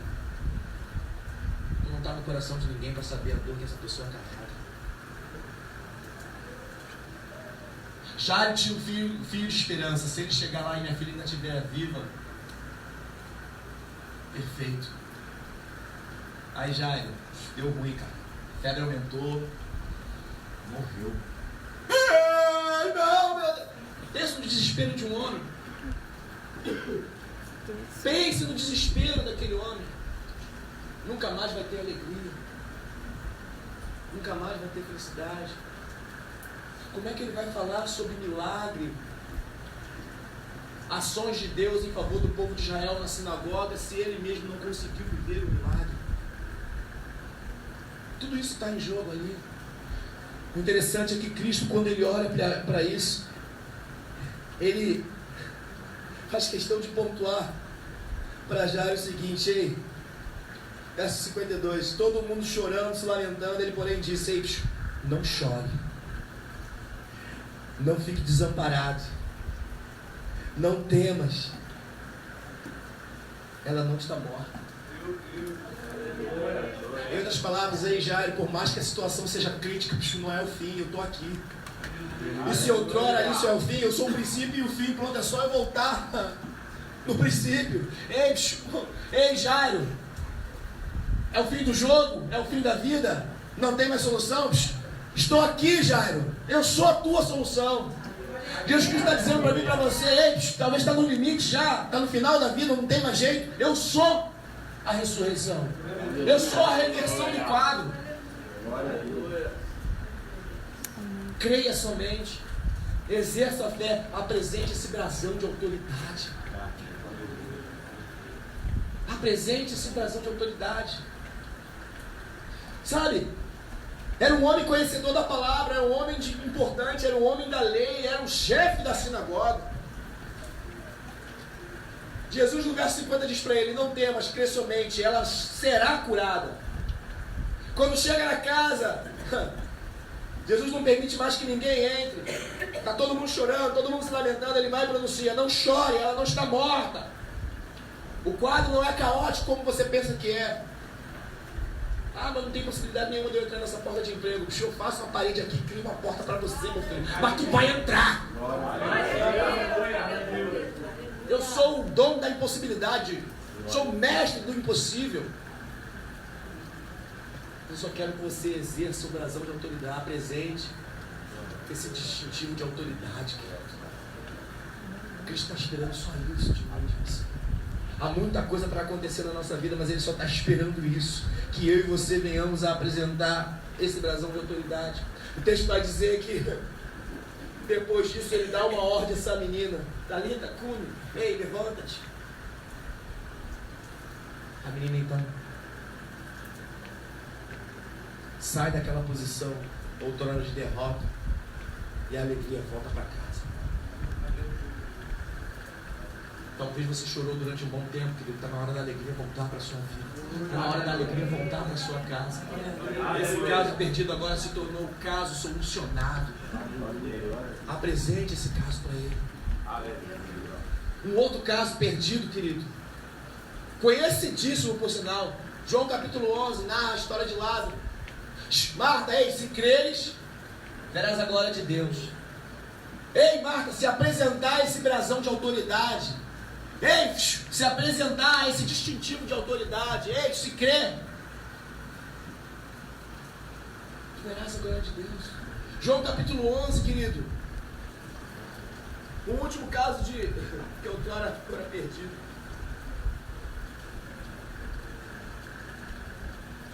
não está no coração de ninguém para saber a dor que essa pessoa carrega. Jairo tinha um filho de esperança. Se ele chegar lá e minha filha ainda estiver viva, perfeito. Aí Jairo, deu ruim, cara. A febre aumentou, morreu. Ai, não, meu Deus. Pense no desespero de um homem. Pense no desespero daquele homem. Nunca mais vai ter alegria. Nunca mais vai ter felicidade. Como é que ele vai falar sobre milagre, ações de Deus em favor do povo de Israel na sinagoga, se ele mesmo não conseguiu viver o milagre? Tudo isso está em jogo ali. O interessante é que Cristo, quando ele olha para isso, ele faz questão de pontuar para Jairo o seguinte: ei, verso 52, todo mundo chorando, se lamentando, ele porém disse: ei, não chore, não fique desamparado, não temas, ela não está morta. Em outras palavras, aí Jairo, por mais que a situação seja crítica, isso não é o fim, eu estou aqui. E se outrora isso é o fim, eu sou o princípio e o fim, pronto, é só eu voltar no princípio. Ei Jairo, é o fim do jogo? É o fim da vida? Não tem mais solução? Estou aqui, Jairo, eu sou a tua solução. Deus Cristo está dizendo para mim e para você: ei, talvez está no limite já, está no final da vida, não tem mais jeito. Eu sou a ressurreição, eu sou a reversão do quadro. Creia somente, exerça a fé, apresente esse brasão de autoridade. Apresente esse brasão de autoridade. Sabe, era um homem conhecedor da palavra, era um homem importante, era um homem da lei, era o chefe da sinagoga. Jesus no verso 50 diz para ele: não temas, crê somente, ela será curada. Quando chega na casa, Jesus não permite mais que ninguém entre. Está todo mundo chorando, todo mundo se lamentando. Ele vai e pronuncia: não chore, ela não está morta. O quadro não é caótico como você pensa que é. Mas não tem possibilidade nenhuma de eu entrar nessa porta de emprego. Bicho, eu faço uma parede aqui, crio uma porta para você, meu filho. Mas tu vai entrar. Eu sou o dono da impossibilidade. Sou o mestre do impossível. Eu só quero que você exerça o brasão de autoridade, apresente esse distintivo de autoridade, querido. Cristo está esperando só isso de nós. Há muita coisa para acontecer na nossa vida, mas Ele só está esperando isso, que eu e você venhamos a apresentar esse brasão de autoridade. O texto vai dizer que depois disso Ele dá uma ordem a essa menina: Talita, cumi, ei, levanta-te. A menina então sai daquela posição outrora de derrota e a alegria volta para casa. Talvez você chorou durante um bom tempo, querido. Está na hora da alegria voltar para a sua vida. Está na hora da alegria voltar para a sua casa. Esse caso perdido agora se tornou um caso solucionado. Apresente esse caso para ele. Um outro caso perdido, querido, conhecidíssimo por sinal. João capítulo 11 narra a história de Lázaro. Marta, ei, se creres, verás a glória de Deus. Ei, Marta, se apresentar esse brasão de autoridade, ei, se apresentar esse distintivo de autoridade, ei, se crer, verás a glória de Deus. João capítulo 11, querido, o último caso de que outrora fora perdido.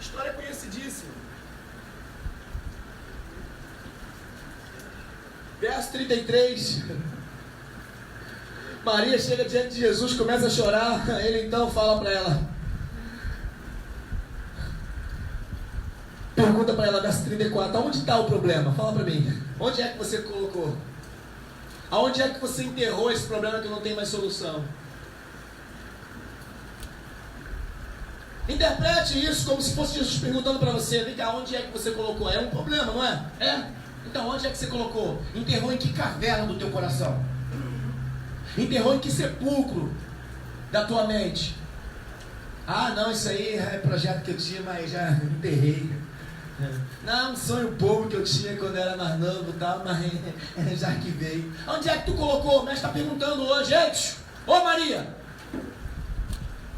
História conhecidíssima. Verso 33. Maria chega diante de Jesus, começa a chorar. Ele então fala para ela. Pergunta para ela, verso 34. Aonde está o problema? Fala para mim. Onde é que você colocou? Aonde é que você enterrou esse problema que não tem mais solução? Interprete isso como se fosse Jesus perguntando para você. Vem cá, onde é que você colocou? É um problema, não é? É? Então, onde é que você colocou? Enterrou em que caverna do teu coração? Enterrou em que sepulcro da tua mente? Ah, não, isso aí é projeto que eu tinha, mas já enterrei. Não, um sonho bobo que eu tinha quando eu era mais novo e tal, mas já arquivei. Onde é que tu colocou? O mestre está perguntando hoje. Ei, ô Maria!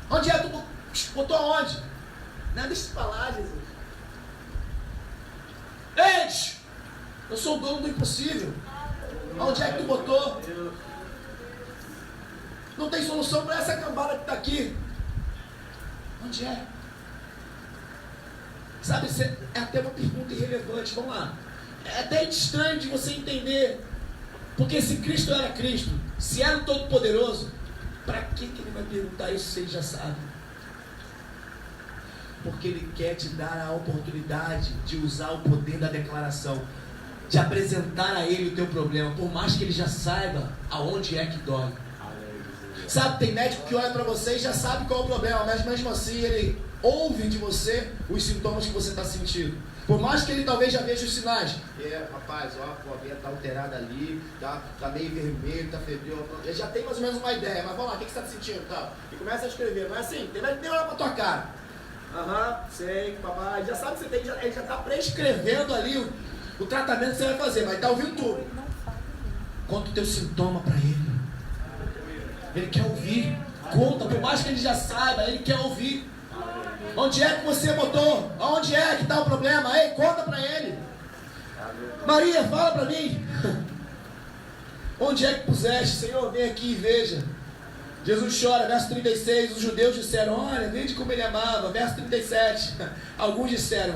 Onde é que tu botou aonde? Não, deixa eu falar, Jesus. Ei! Eu sou o dono do impossível. Onde é que tu botou? Não tem solução para essa cambada que está aqui. Onde é? Sabe, é até uma pergunta irrelevante. Vamos lá. É até estranho de você entender. Porque se Cristo era Cristo, se era o Todo-Poderoso, para que ele vai perguntar isso se ele já sabe? Porque ele quer te dar a oportunidade de usar o poder da declaração, de apresentar a ele o teu problema, por mais que ele já saiba aonde é que dói. Sabe, tem médico que olha para você e já sabe qual é o problema, mas mesmo assim ele ouve de você os sintomas que você está sentindo. Por mais que ele talvez já veja os sinais. Rapaz, ó, a veia está alterada ali, tá meio vermelho, tá febril. Ele já tem mais ou menos uma ideia, mas vamos lá, o que você está sentindo? Tá? E começa a escrever, não é assim, tem que olhar para tua cara. Sei, papai, já sabe que você tem, ele já está prescrevendo ali o tratamento que você vai fazer, mas está ouvindo tudo. Conta o teu sintoma para ele. Ele quer ouvir. Conta, por mais que ele já saiba, ele quer ouvir. Onde é que você botou? Onde é que está o problema? Ei, conta para ele. Maria, fala para mim. Onde é que puseste? Senhor, vem aqui e veja. Jesus chora, verso 36. Os judeus disseram, olha, vede como ele amava. Verso 37. Alguns disseram,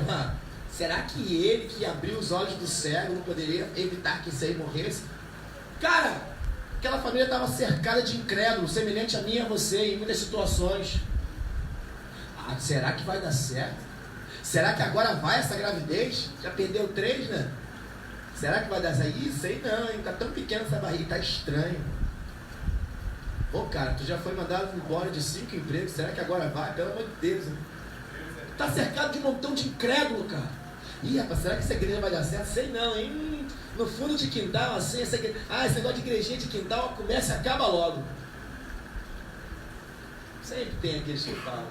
será que ele que abriu os olhos do cego não poderia evitar que esse aí morresse? Cara, aquela família estava cercada de incrédulos, semelhante a mim e a você em muitas situações. Será que vai dar certo? Será que agora vai essa gravidez? Já perdeu 3, né? Será que vai dar certo? Sei não, hein? Tá tão pequena essa barriga, tá estranho. Pô, cara, tu já foi mandado embora de 5 empregos, será que agora vai? Pelo amor de Deus, hein? Tá cercado de um montão de incrédulo, cara. Rapaz, será que essa igreja vai dar certo? Sei não, hein? No fundo de quintal, assim, esse negócio de igrejinha de quintal começa e acaba logo. Sempre tem aqueles que falam.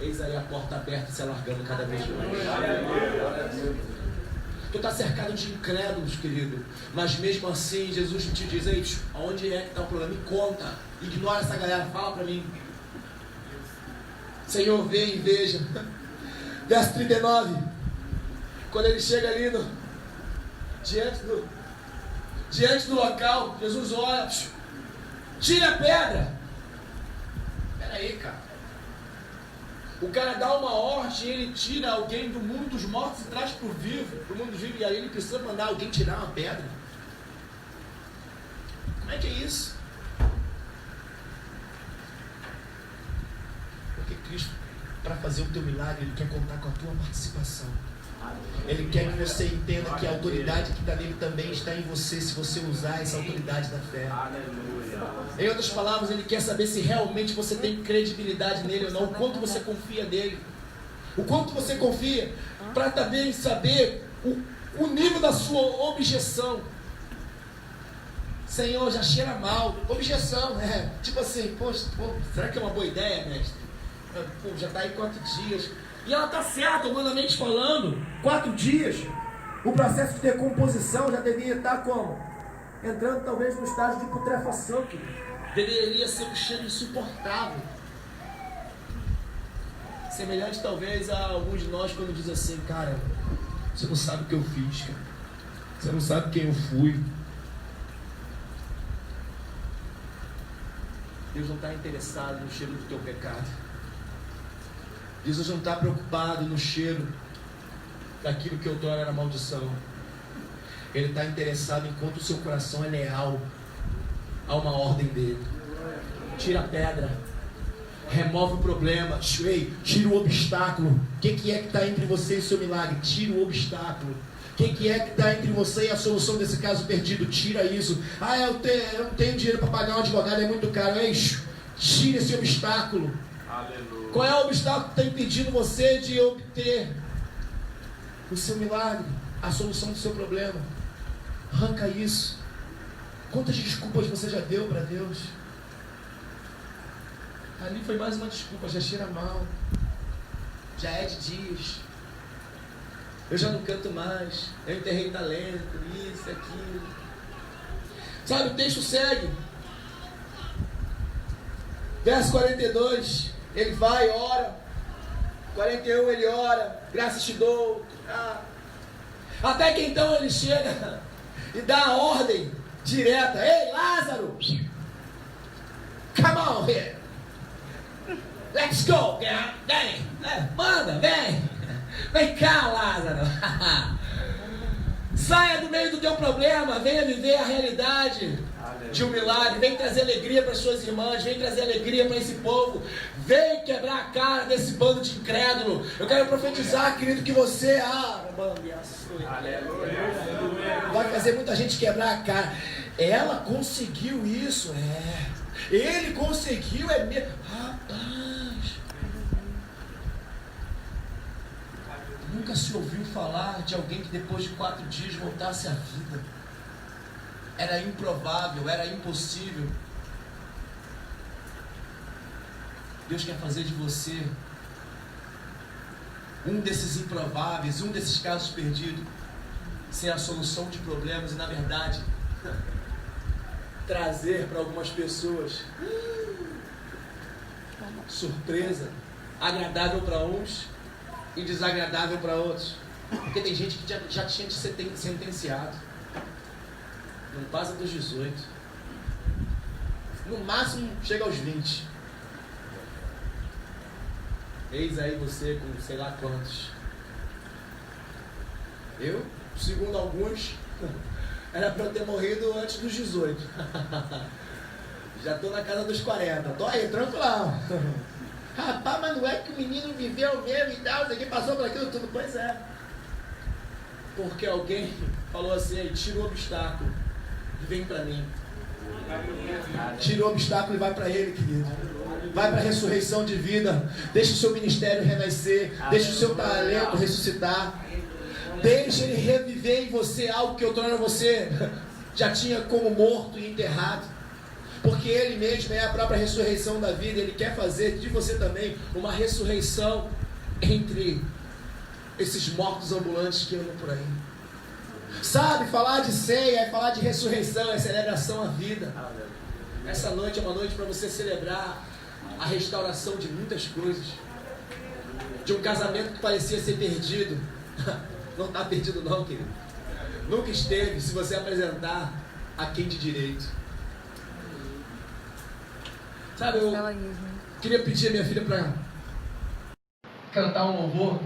Eis aí a porta aberta se alargando cada vez mais. Tu está cercado de incrédulos, querido. Mas mesmo assim, Jesus te diz, ei, aonde é que está o problema? Me conta. Ignora essa galera, fala para mim. Senhor, vem e veja. Verso 39. Quando ele chega ali diante do local, Jesus olha, tira a pedra. Espera aí, cara. O cara dá uma ordem e ele tira alguém do mundo dos mortos e traz para o mundo vivo, e aí ele precisa mandar alguém tirar uma pedra. Como é que é isso? Porque Cristo, para fazer o teu milagre, Ele quer contar com a tua participação. Ele quer que você entenda que a autoridade que está nele também está em você, se você usar essa autoridade da fé. Em outras palavras, ele quer saber se realmente você tem credibilidade nele ou não, o quanto você confia nele. O quanto você confia, para também saber o nível da sua objeção. Senhor, já cheira mal. Objeção, né? Tipo assim, poxa, será que é uma boa ideia, mestre? Pô, já está aí 4 dias. E ela está certa, humanamente falando. 4 dias. O processo de decomposição já deveria estar como? Entrando talvez no estágio de putrefação. Deveria ser um cheiro insuportável. Semelhante talvez a alguns de nós quando diz assim, cara, você não sabe o que eu fiz, cara. Você não sabe quem eu fui. Deus não está interessado no cheiro do teu pecado. Deus não está preocupado no cheiro daquilo que outrora era maldição. Ele está interessado em quanto o seu coração é leal a uma ordem dele. Tira a pedra, remove o problema, tira o obstáculo. O que é que está entre você e o seu milagre? Tira o obstáculo. O que é que está entre você e a solução desse caso perdido? Tira isso. Eu não tenho dinheiro para pagar um advogado, é muito caro. Tira esse obstáculo. Aleluia. Qual é o obstáculo que está impedindo você de obter o seu milagre, a solução do seu problema? Arranca isso. Quantas desculpas você já deu para Deus? Ali foi mais uma desculpa, já cheira mal. Já é de dias. Eu já não canto mais. Eu enterrei talento, isso, aquilo. Sabe, o texto segue. Verso 42. Ele vai, ora. 41 ele ora. Graças te dou. Até que então ele chega e dá a ordem direta. Ei, Lázaro! Come on here. Let's go. Vem. Manda, vem. Vem cá, Lázaro. Saia do meio do teu problema. Venha viver a realidade de um milagre. Vem trazer alegria para as suas irmãs. Vem trazer alegria para esse povo. Vem quebrar a cara desse bando de incrédulo. Eu quero profetizar, querido, que você vai fazer muita gente quebrar a cara. Ela conseguiu isso, Ele conseguiu, mesmo. Rapaz, nunca se ouviu falar de alguém que depois de 4 dias voltasse à vida. Era improvável, era impossível. Deus quer fazer de você um desses improváveis, um desses casos perdidos, ser a solução de problemas e, na verdade, trazer para algumas pessoas surpresa, agradável para uns e desagradável para outros. Porque tem gente que já tinha de ser sentenciado. Não passa dos 18. No máximo chega aos 20. Eis aí você com sei lá quantos. Eu, segundo alguns, era para eu ter morrido antes dos 18. Já estou na casa dos 40. Tô aí, tranquilão. Rapaz, mas não é que o menino viveu mesmo e tal, que passou por aquilo tudo. Pois é. Porque alguém falou assim, tira o obstáculo e vem para mim. Tira o obstáculo e vai para ele, querido. Vai para a ressurreição de vida. Deixa o seu ministério renascer. Deixa o seu talento ressuscitar. Deixa ele reviver em você algo que outrora você já tinha como morto e enterrado. Porque ele mesmo é a própria ressurreição da vida. Ele quer fazer de você também uma ressurreição entre esses mortos ambulantes que andam por aí. Sabe, falar de ceia é falar de ressurreição, é celebração à vida. Essa noite é uma noite para você celebrar a restauração de muitas coisas. De um casamento que parecia ser perdido. Não está perdido não, querido. Nunca esteve, se você apresentar a quem de direito. Sabe, eu queria pedir a minha filha para cantar um louvor.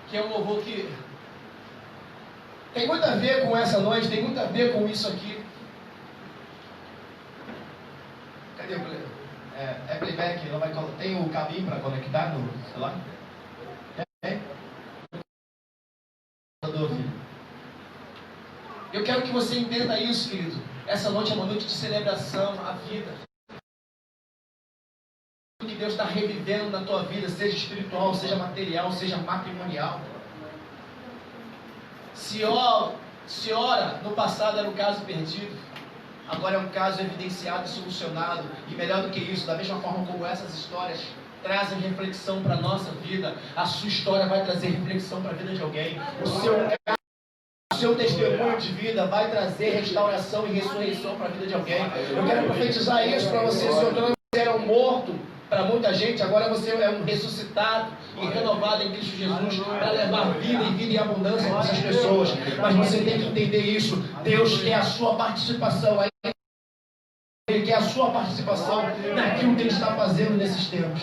Que é um louvor que tem muito a ver com essa noite, tem muito a ver com isso aqui. Cadê o playback? Tem o cabinho para conectar no celular? quero que você entenda isso, querido. Essa noite é uma noite de celebração à vida. O que Deus está revivendo na tua vida, seja espiritual, seja material, seja matrimonial. Se ora, no passado era um caso perdido, agora é um caso evidenciado e solucionado. E melhor do que isso, da mesma forma como essas histórias trazem reflexão para a nossa vida, a sua história vai trazer reflexão para a vida de alguém. O seu testemunho de vida vai trazer restauração e ressurreição para a vida de alguém. Eu quero profetizar isso para você. Se você era um morto para muita gente, agora você é um ressuscitado e renovado em Cristo Jesus para levar vida e vida em abundância para essas pessoas. Mas você tem que entender isso. Deus quer a sua participação. Ele quer a sua participação naquilo que Ele está fazendo nesses tempos.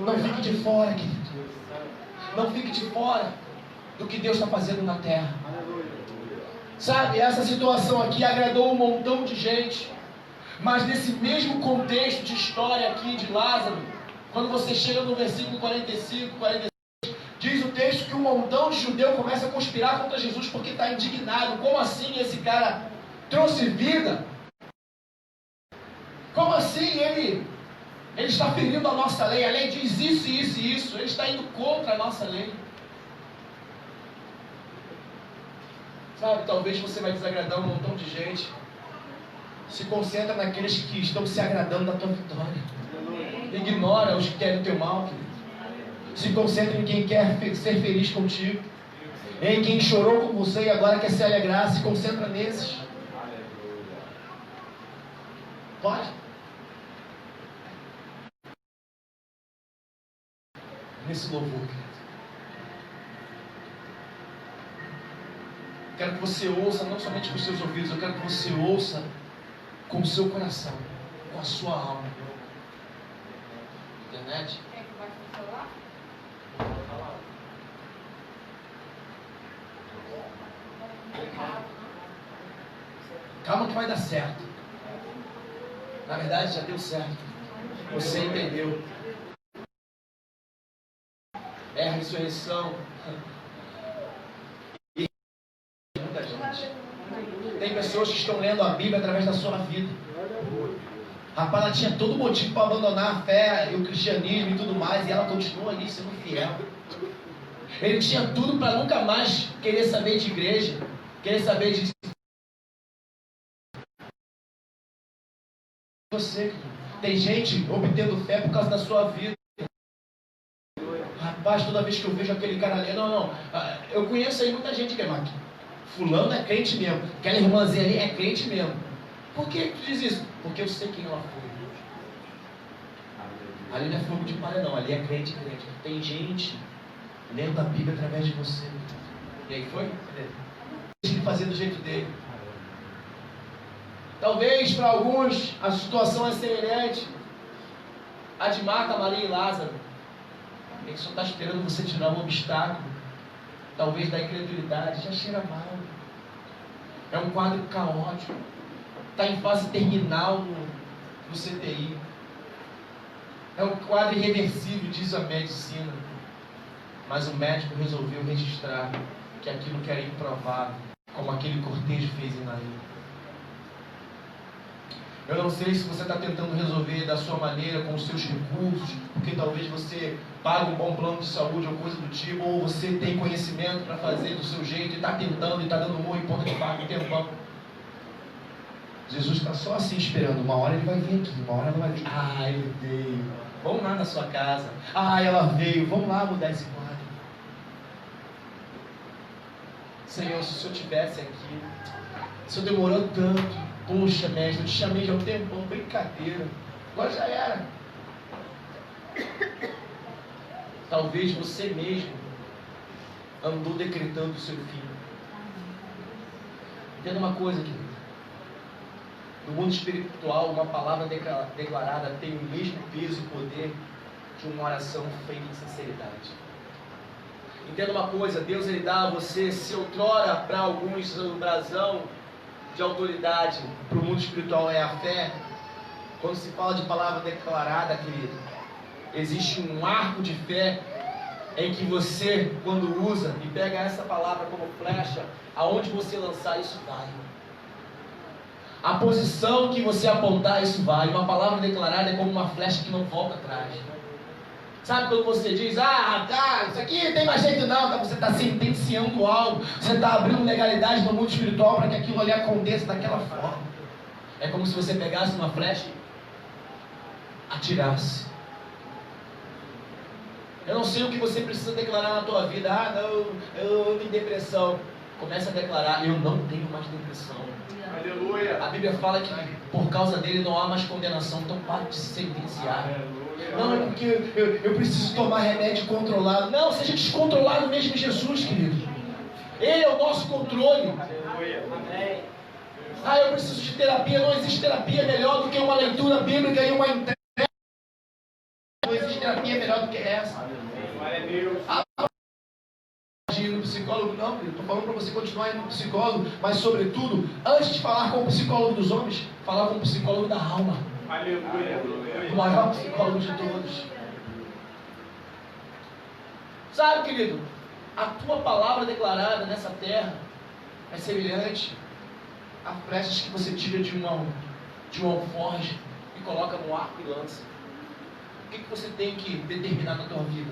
Não fique de fora, querido. Não fique de fora do que Deus está fazendo na terra. Sabe, essa situação aqui agradou um montão de gente. Mas nesse mesmo contexto de história aqui de Lázaro, quando você chega no versículo 45, 46, diz o texto que um montão de judeu começa a conspirar contra Jesus porque está indignado. Como assim esse cara trouxe vida? Como assim ele está ferindo a nossa lei? A lei diz isso, isso e isso. Ele está indo contra a nossa lei. Sabe, talvez você vai desagradar um montão de gente. Se concentra naqueles que estão se agradando da tua vitória. Ignora os que querem o teu mal, querido. Se concentra em quem quer ser feliz contigo. Em quem chorou com você e agora quer se alegrar. Se concentra nesses. Pode? Nesse louvor, querido. Quero que você ouça, não somente com os seus ouvidos, eu quero que você ouça com o seu coração, com a sua alma. Internet? É que vai funcionar? Calma que vai dar certo. Na verdade já deu certo. Você entendeu. É a ressurreição. Muita gente. Tem pessoas que estão lendo a Bíblia através da sua vida. Rapaz, ela tinha todo motivo para abandonar a fé e o cristianismo e tudo mais, e ela continua ali sendo fiel. Ele tinha tudo para nunca mais querer saber de igreja, querer saber de você. Tem gente obtendo fé por causa da sua vida. Rapaz, toda vez que eu vejo aquele cara ali, não, eu conheço aí muita gente que é máquina. Fulano é crente mesmo. Aquela irmãzinha ali é crente mesmo. Por que tu diz isso? Porque eu sei quem ela foi. Ali não é fogo de palha não, ali é crente. Tem gente lendo a Bíblia através de você. E aí foi? Deixa ele fazer do jeito dele. Talvez para alguns a situação é semelhante à de Marta, Maria e Lázaro. Ele só está esperando você tirar um obstáculo, talvez da incredulidade. Já cheira mal. É um quadro caótico. Está em fase terminal no CTI. É um quadro irreversível, diz a medicina. Mas o médico resolveu registrar que aquilo que era improvável, como aquele cortejo fez em Naim. Eu não sei se você está tentando resolver da sua maneira, com os seus recursos, porque talvez você pague um bom plano de saúde ou coisa do tipo, ou você tem conhecimento para fazer do seu jeito e está tentando e está dando murro em ponta de faca um tempão. Jesus está só assim esperando. Uma hora ele vai vir aqui, uma hora ela vai vir. Ah, ele veio. Vamos lá na sua casa. Ah, ela veio. Vamos lá mudar esse quadro. Senhor, se o Senhor estivesse aqui, o Senhor demorou tanto. Poxa, mestre, eu te chamei já há um tempão, brincadeira. Agora já era. Talvez você mesmo andou decretando o seu fim. Entenda uma coisa, querido. No mundo espiritual, uma palavra declarada tem o mesmo peso e poder de uma oração feita em sinceridade. Entenda uma coisa, Deus ele dá a você, se outrora para alguns o brasão de autoridade para o mundo espiritual é a fé. Quando se fala de palavra declarada, querido, existe um arco de fé em que você, quando usa e pega essa palavra como flecha, aonde você lançar, isso vai. A posição que você apontar, isso vai. Uma palavra declarada é como uma flecha que não volta atrás. Sabe quando você diz, isso aqui tem mais jeito não, você está sentenciando algo, você está abrindo legalidade no mundo espiritual para que aquilo ali aconteça daquela forma. É como se você pegasse uma flecha e atirasse. Eu não sei o que você precisa declarar na tua vida. Eu tenho depressão. Começa a declarar, eu não tenho mais depressão. Aleluia. A Bíblia fala que por causa dele não há mais condenação, então pare de se sentenciar. Aleluia. Não, é porque eu preciso tomar remédio controlado. Não, seja descontrolado mesmo em Jesus, querido. Ele é o nosso controle. Aleluia. Amém. Eu preciso de terapia. Não existe terapia melhor do que uma leitura bíblica e uma entrega. Não existe terapia melhor do que essa. Glória a Deus. Ir no psicólogo, não, querido. Estou falando para você continuar indo no psicólogo, mas sobretudo, antes de falar com o psicólogo dos homens, falar com o psicólogo da alma. Aleluia. O maior psicólogo de todos. Sabe, querido, a tua palavra declarada nessa terra é semelhante a flechas que você tira de um alforje e coloca no arco e lança. O que você tem que determinar na tua vida?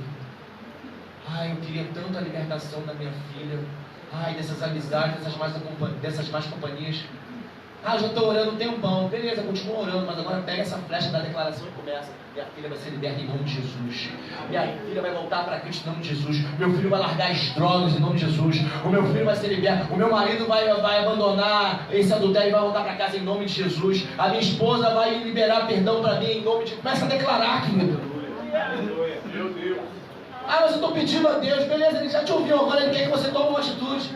Eu queria tanto a libertação da minha filha. Dessas amizades, dessas más companhias. Já estou orando um tempão. Beleza, continua orando, mas agora pega essa flecha da declaração e começa. Minha filha vai ser liberta em nome de Jesus. Minha filha vai voltar para Cristo em nome de Jesus. Meu filho vai largar as drogas em nome de Jesus. O meu filho vai ser liberto. O meu marido vai abandonar esse adultério e vai voltar para casa em nome de Jesus. A minha esposa vai liberar perdão para mim em nome de... Começa a declarar, querido. Aleluia. Meu Deus. Mas eu estou pedindo a Deus. Beleza, ele já te ouviu. Agora ele quer que você tome uma atitude.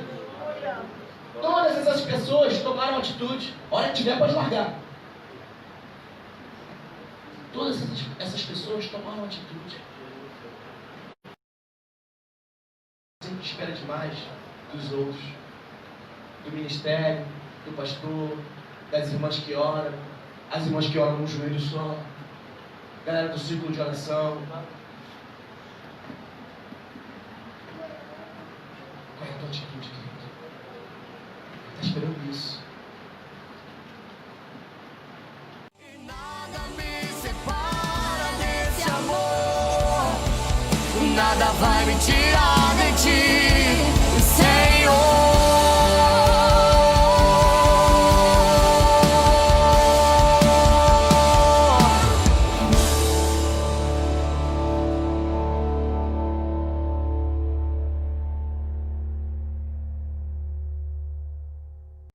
Todas essas pessoas tomaram atitude. A hora que tiver, pode largar. Todas essas pessoas tomaram atitude. Sempre espera demais dos outros. Do ministério, do pastor, das irmãs que oram. As irmãs que oram num joelho só. Galera do círculo de oração. Qual é a tua atitude, querido? Está esperando isso. E nada me separa desse amor. Nada vai me tirar.